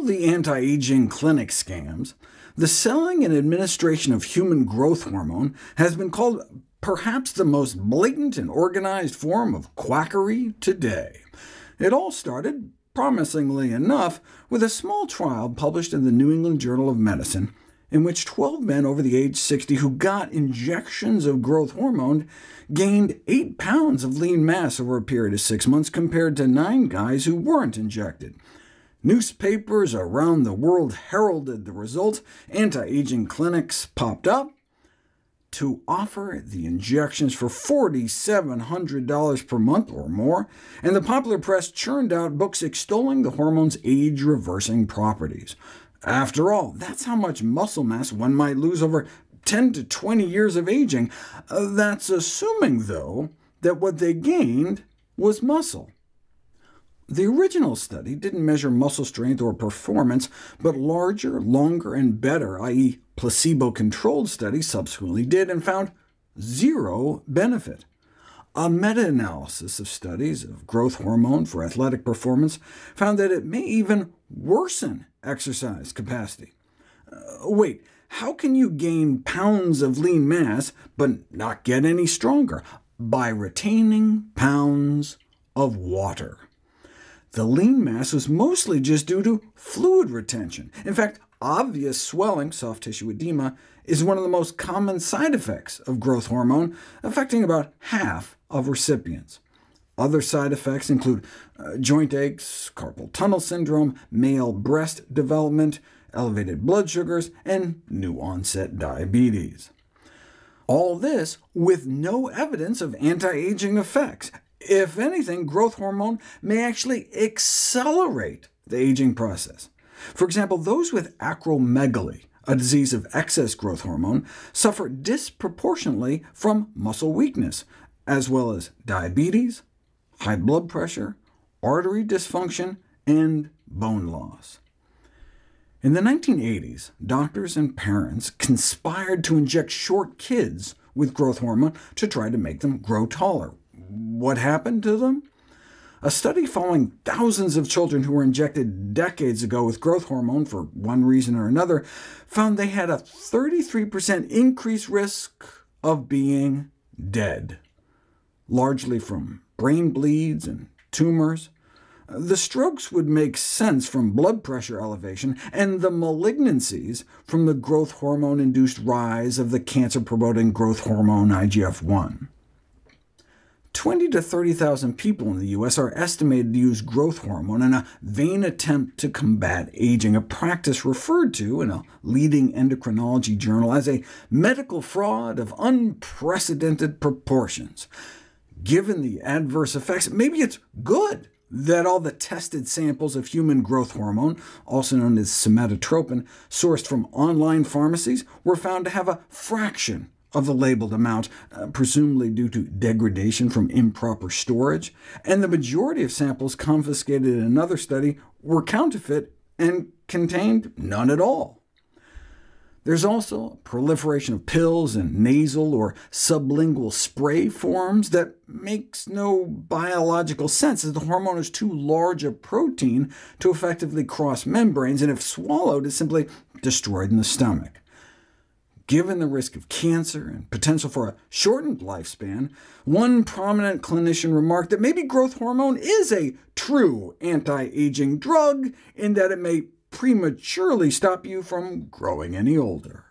the anti-aging clinic scams, the selling and administration of human growth hormone has been called perhaps the most blatant and organized form of quackery today. It all started, promisingly enough, with a small trial published in the New England Journal of Medicine, in which 12 men over the age 60 who got injections of growth hormone gained 8 pounds of lean mass over a period of 6 months, compared to 9 guys who weren't injected. Newspapers around the world heralded the results, anti-aging clinics popped up to offer the injections for $4,700 per month or more, and the popular press churned out books extolling the hormone's age-reversing properties. After all, that's how much muscle mass one might lose over 10 to 20 years of aging. That's assuming, though, that what they gained was muscle. The original study didn't measure muscle strength or performance, but larger, longer, and better, i.e. placebo-controlled studies subsequently did, and found zero benefit. A meta-analysis of studies of growth hormone for athletic performance found that it may even worsen exercise capacity. Wait, how can you gain pounds of lean mass but not get any stronger? By retaining pounds of water. The lean mass was mostly just due to fluid retention. In fact, obvious swelling, soft tissue edema, is one of the most common side effects of growth hormone, affecting about half of recipients. Other side effects include joint aches, carpal tunnel syndrome, male breast development, elevated blood sugars, and new-onset diabetes. All this with no evidence of anti-aging effects. If anything, growth hormone may actually accelerate the aging process. For example, those with acromegaly, a disease of excess growth hormone, suffer disproportionately from muscle weakness, as well as diabetes, high blood pressure, artery dysfunction, and bone loss. In the 1980s, doctors and parents conspired to inject short kids with growth hormone to try to make them grow taller. What happened to them? A study following thousands of children who were injected decades ago with growth hormone for one reason or another found they had a 33% increased risk of being dead, largely from brain bleeds and tumors. The strokes would make sense from blood pressure elevation, and the malignancies from the growth hormone-induced rise of the cancer-promoting growth hormone IGF-1. 20 to 30,000 people in the U.S. are estimated to use growth hormone in a vain attempt to combat aging, a practice referred to in a leading endocrinology journal as a medical fraud of unprecedented proportions. Given the adverse effects, maybe it's good that all the tested samples of human growth hormone, also known as somatotropin, sourced from online pharmacies, were found to have a fraction of the labeled amount, presumably due to degradation from improper storage, and the majority of samples confiscated in another study were counterfeit and contained none at all. There's also a proliferation of pills and nasal or sublingual spray forms that makes no biological sense, as the hormone is too large a protein to effectively cross membranes, and if swallowed, is simply destroyed in the stomach. Given the risk of cancer and potential for a shortened lifespan, one prominent clinician remarked that maybe growth hormone is a true anti-aging drug, in that it may prematurely stop you from growing any older.